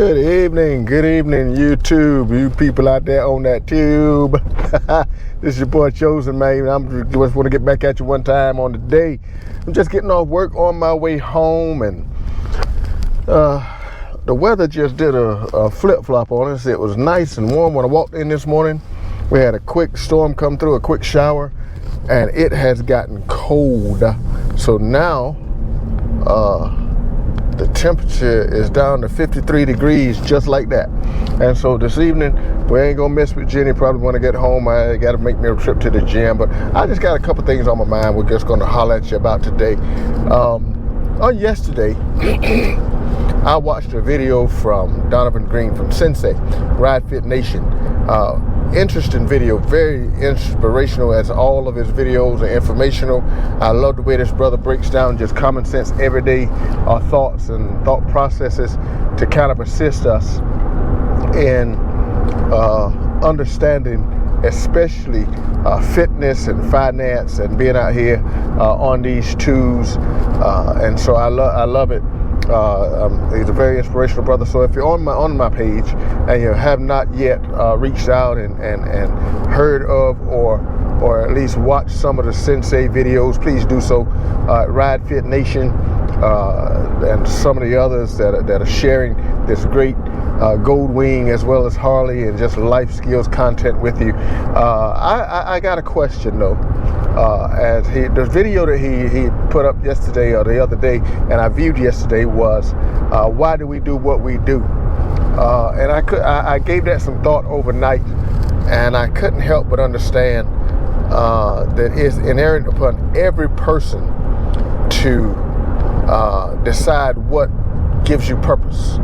Good evening, YouTube. You people out there on that tube. This is your boy Chosen, man. I'm just want to get back at you one time on the day. I'm just getting off work on my way home, and the weather just did a flip-flop on us. It was nice and warm when I walked in this morning. We had a quick storm come through, a quick shower, and it has gotten cold. So now the temperature is down to 53 degrees just like that. And so this evening, we ain't gonna mess with Jenny. Probably when I get home, I gotta make me a trip to the gym. But I just got a couple things on my mind we're just gonna holler at you about today. On yesterday, I watched a video from Donovan Green from Sensei, Ride Fit Nation. Interesting video, very inspirational, as all of his videos are informational. I love the way this brother breaks down just common sense, everyday thoughts and thought processes to kind of assist us in understanding, especially fitness and finance and being out here on these tubes. And so I love it. He's a very inspirational brother. So if you're on my page and you have not yet reached out and heard of or at least watched some of the Sensei videos, please do so. Ride Fit Nation and some of the others that are sharing this great Gold Wing as well as Harley and just life skills content with you. I got a question though. As the video that he put up yesterday or the other day, and I viewed yesterday, was why do we do what we do? And I gave that some thought overnight, and I couldn't help but understand that it's inherent upon every person to decide what gives you purpose,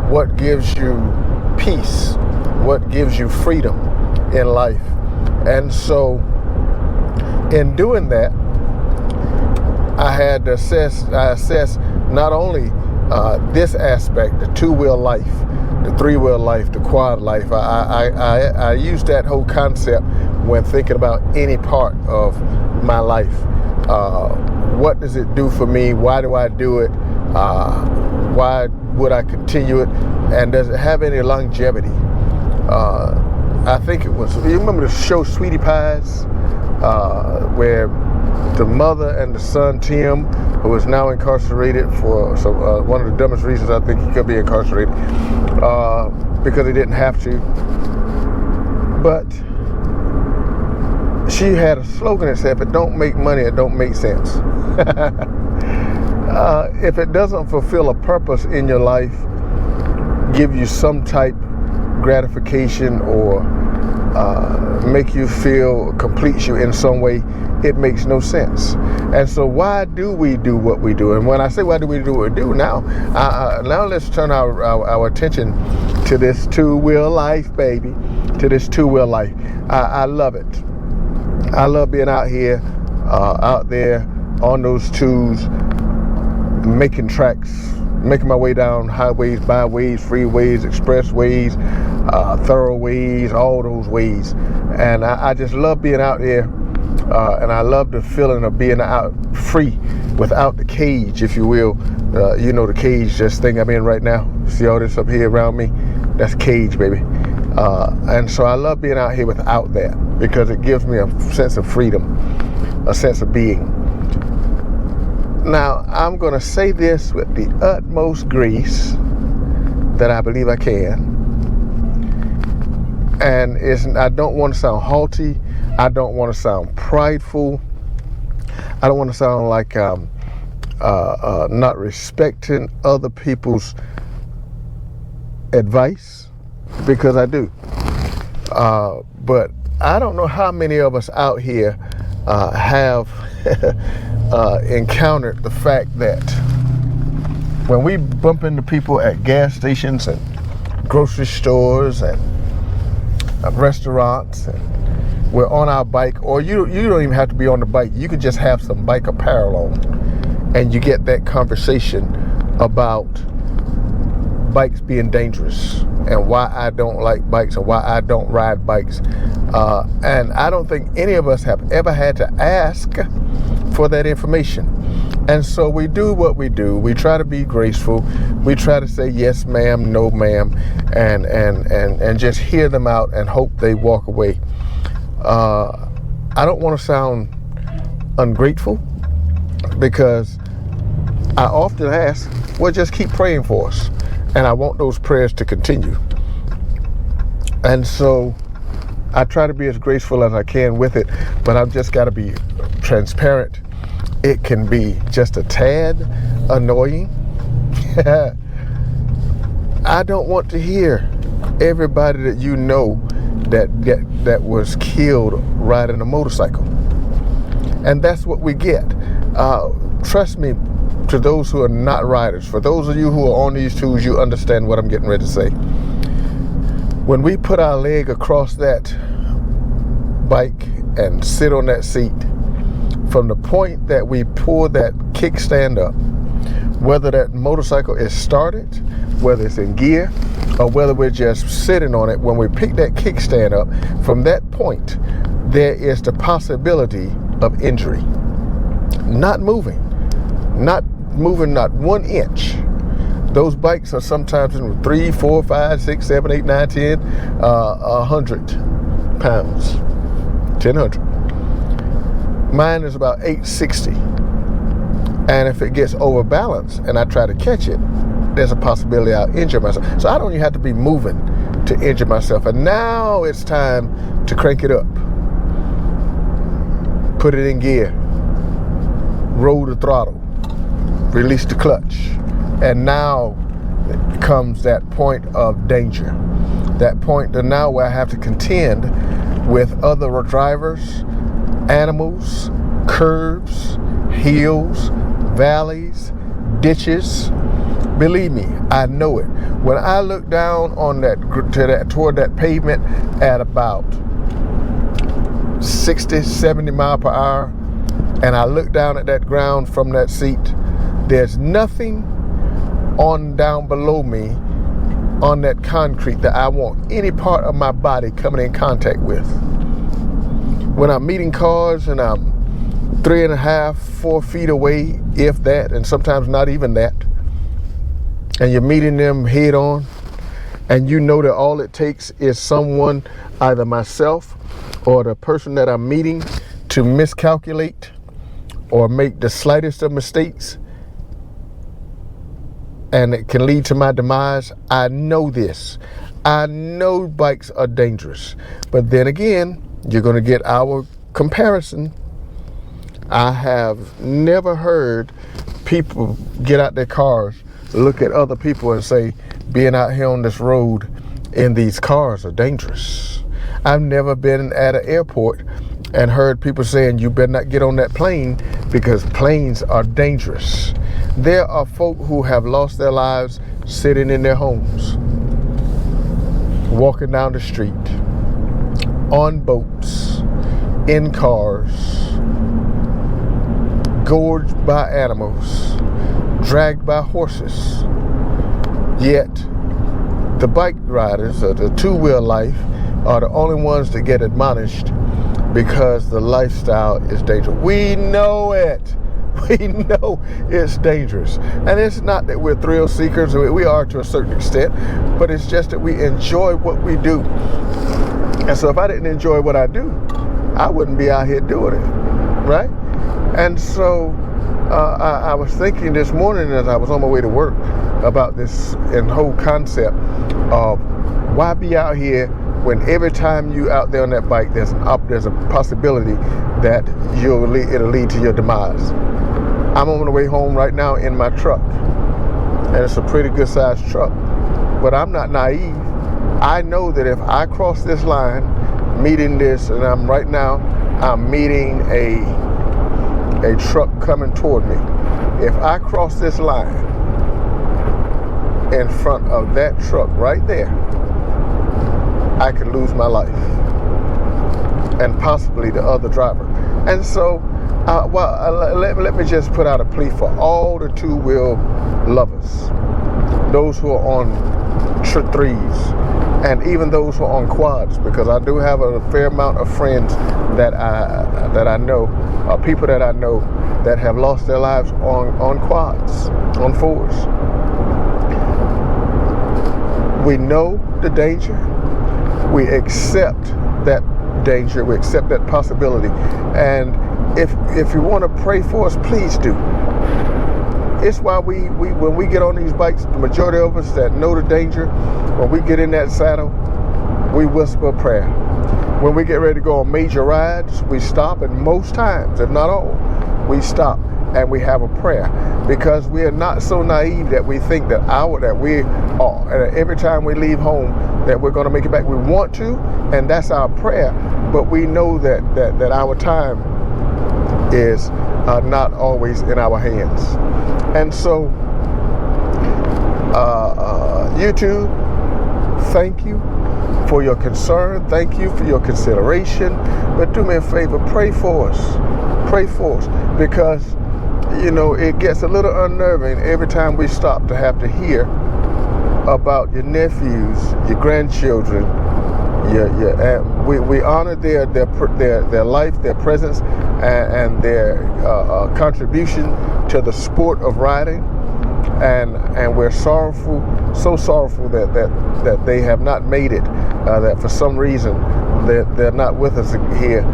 what gives you peace, what gives you freedom in life. And so in doing that, I had to assess not only this aspect, the two-wheel life, the three-wheel life, the quad life. I used that whole concept when thinking about any part of my life. What does it do for me? Why do I do it? Why would I continue it? And does it have any longevity? I think it was, you remember the show Sweetie Pies? Where the mother and the son, Tim, who is now incarcerated for one of the dumbest reasons I think he could be incarcerated, because he didn't have to. But she had a slogan that said, if it don't make money, it don't make sense. If it doesn't fulfill a purpose in your life, give you some type gratification or make you feel, completes you in some way, it makes no sense. And so why do we do what we do? And when I say why do we do what we do, now let's turn our attention to this two-wheel life, baby, to this two-wheel life. I love it. I love being out here, out there on those tubes, making tracks, making my way down highways, byways, freeways, expressways, thoroughways, all those ways. And I just love being out there, and I love the feeling of being out free without the cage, if you will. You know, the cage, this thing I'm in right now. See all this up here around me? That's cage, baby. And so I love being out here without that, because it gives me a sense of freedom, a sense of being. Now, I'm going to say this with the utmost grace that I believe I can. And I don't want to sound haughty. I don't want to sound prideful. I don't want to sound like I'm not respecting other people's advice, because I do. But I don't know how many of us out here have encountered the fact that when we bump into people at gas stations and grocery stores and restaurants, and we're on our bike, or you don't even have to be on the bike, you could just have some bike apparel on, and you get that conversation about bikes being dangerous and why I don't like bikes and why I don't ride bikes. And I don't think any of us have ever had to ask for that information. And so we do what we do. We try to be graceful. We try to say yes, ma'am, no, ma'am, and just hear them out and hope they walk away. I don't want to sound ungrateful, because I often ask, well, just keep praying for us. And I want those prayers to continue. And so I try to be as graceful as I can with it, but I've just got to be transparent. It can be just a tad annoying. I don't want to hear everybody that you know that was killed riding a motorcycle. And that's what we get. Trust me, to those who are not riders, for those of you who are on these tools, you understand what I'm getting ready to say. When we put our leg across that bike and sit on that seat, from the point that we pull that kickstand up, whether that motorcycle is started, whether it's in gear, or whether we're just sitting on it, when we pick that kickstand up, from that point, there is the possibility of injury. Not moving not 1 inch. Those bikes are sometimes in 3, 4, 5, 6, 7, 8, 9, 10, 100 pounds, 1,000. Mine is about 860. And if it gets overbalanced and I try to catch it, there's a possibility I'll injure myself. So I don't even have to be moving to injure myself. And now it's time to crank it up. Put it in gear. Roll the throttle. Release the clutch. And now comes that point of danger. That point to now where I have to contend with other drivers, animals, curves, hills, valleys, ditches. Believe me, I know it. When I look down on toward that pavement at about 60, 70 mile per hour, and I look down at that ground from that seat, there's nothing on down below me on that concrete that I want any part of my body coming in contact with. When I'm meeting cars and I'm 3.5, 4 feet away, if that, and sometimes not even that, and you're meeting them head on, and you know that all it takes is someone, either myself or the person that I'm meeting, to miscalculate or make the slightest of mistakes, and it can lead to my demise. I know this. I know bikes are dangerous. But then again, you're going to get our comparison. I have never heard people get out their cars, look at other people and say, being out here on this road in these cars are dangerous. I've never been at an airport and heard people saying, you better not get on that plane because planes are dangerous. There are folk who have lost their lives sitting in their homes, walking down the street, on boats, in cars, gorged by animals, dragged by horses. Yet, the bike riders, or the two-wheel life, are the only ones that get admonished because the lifestyle is dangerous. We know it. We know it's dangerous. And it's not that we're thrill seekers. We are to a certain extent, but it's just that we enjoy what we do. And so if I didn't enjoy what I do, I wouldn't be out here doing it, right? And so I was thinking this morning as I was on my way to work about this and whole concept of why be out here when every time you out there on that bike, there's a possibility that it'll lead to your demise. I'm on the way home right now in my truck, and it's a pretty good sized truck, but I'm not naive. I know that if I cross this line, meeting this, and I'm meeting a truck coming toward me. If I cross this line in front of that truck right there, I could lose my life and possibly the other driver. And so, let me just put out a plea for all the two-wheel lovers, those who are on threes, and even those who are on quads, because I do have a fair amount of friends that I know, people that I know that have lost their lives on quads, on fours. We know the danger. We accept that danger. We accept that possibility. And if you want to pray for us, please do. It's why we when we get on these bikes, the majority of us that know the danger, when we get in that saddle, we whisper a prayer. When we get ready to go on major rides, we stop, and most times, if not all, we stop and we have a prayer, because we are not so naive that we think that we are, every time we leave home, that we're going to make it back. We want to, and that's our prayer, but we know that our time is not always in our hands. And so, YouTube, thank you for your concern. Thank you for your consideration. But do me a favor, pray for us. Pray for us, because it gets a little unnerving every time we stop to have to hear about your nephews, your grandchildren. We honor their life, their presence, and their contribution to the sport of riding, and we're sorrowful, so sorrowful that they have not made it, that for some reason they're not with us here,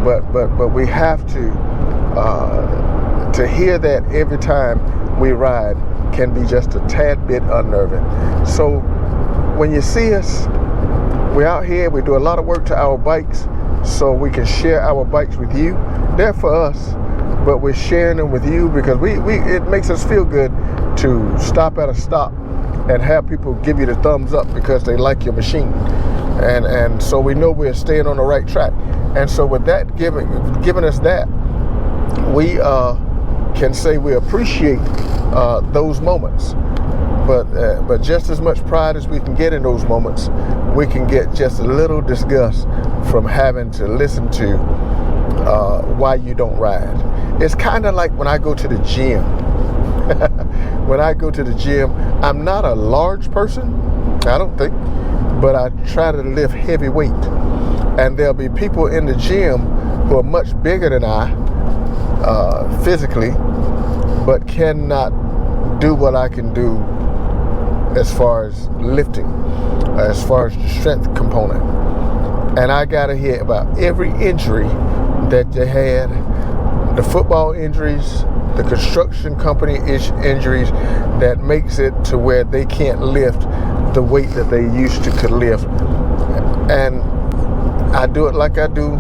but we have to hear that every time we ride can be just a tad bit unnerving. So when you see us, we're out here, we do a lot of work to our bikes so we can share our bikes with you. They're for us, but we're sharing them with you because it makes us feel good to stop at a stop and have people give you the thumbs up because they like your machine. And so we know we're staying on the right track. And so with that giving us that, we can say we appreciate those moments. But just as much pride as we can get in those moments, we can get just a little disgust from having to listen to why you don't ride. It's kind of like when I go to the gym. When I go to the gym, I'm not a large person, I don't think, but I try to lift heavy weight. And there'll be people in the gym who are much bigger than I physically, but cannot do what I can do as far as lifting, as far as the strength component. And I got to hear about every injury that they had, the football injuries, the construction company injuries that makes it to where they can't lift the weight that they used to could lift. And I do it like I do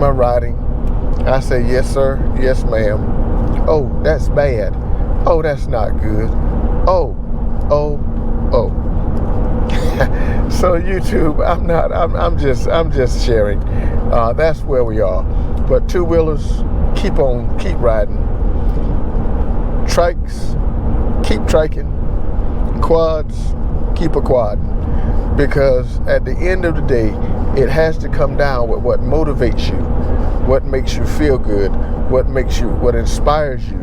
my riding. I say, yes, sir. Yes, ma'am. Oh, that's bad. Oh, that's not good. Oh. So YouTube, I'm just sharing. That's where we are. But two-wheelers, keep riding. Trikes, keep triking. Quads, keep a quadding. Because at the end of the day, it has to come down with what motivates you, what makes you feel good, what inspires you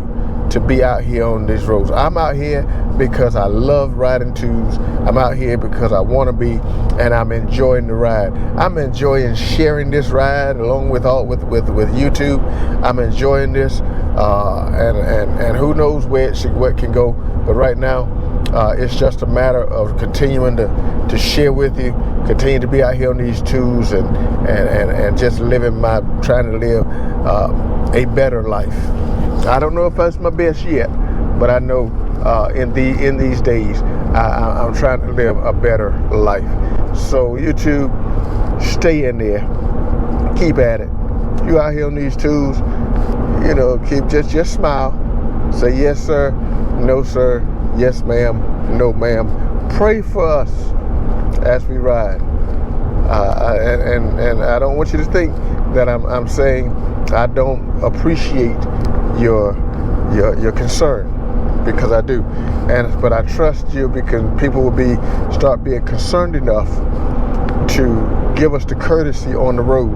to be out here on these roads. I'm out here because I love riding twos. I'm out here because I want to be, and I'm enjoying the ride. I'm enjoying sharing this ride along with YouTube. I'm enjoying this, and who knows where it can go. But right now, it's just a matter of continuing to share with you, continue to be out here on these twos, and just trying to live a better life. I don't know if that's my best yet, but I know in these days I'm trying to live a better life. So YouTube, stay in there, keep at it. You out here on these twos, keep just smile, say yes sir, no sir, yes ma'am, no ma'am. Pray for us as we ride, and I don't want you to think that I'm saying I don't appreciate your concern, because I do, but I trust you because people will start being concerned enough to give us the courtesy on the road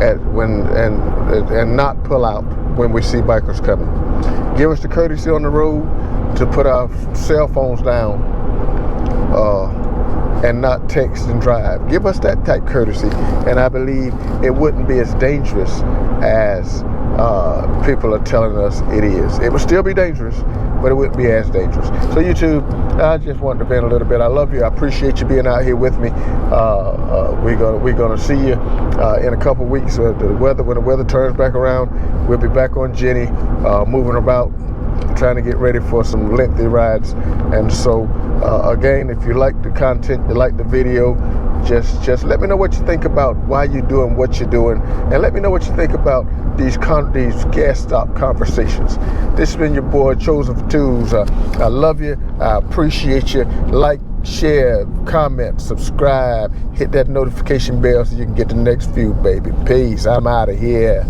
and not pull out when we see bikers coming. Give us the courtesy on the road to put our cell phones down and not text and drive. Give us that type courtesy, and I believe it wouldn't be as dangerous as people are telling us it is. It would still be dangerous, but it wouldn't be as dangerous. So YouTube, I just wanted to vent a little bit. I love you. I appreciate you being out here with me. We're gonna see you in a couple weeks. When the weather turns back around, we'll be back on Jenny, moving about, trying to get ready for some lengthy rides. And so again, if you like the content, you like the video, just let me know what you think about why you're doing what you're doing, and let me know what you think about these gas stop conversations. This has been your boy Chosen for Tools. I love you. I appreciate you. Like, share, comment, subscribe, hit that notification bell so you can get the next few, baby. Peace. I'm out of here.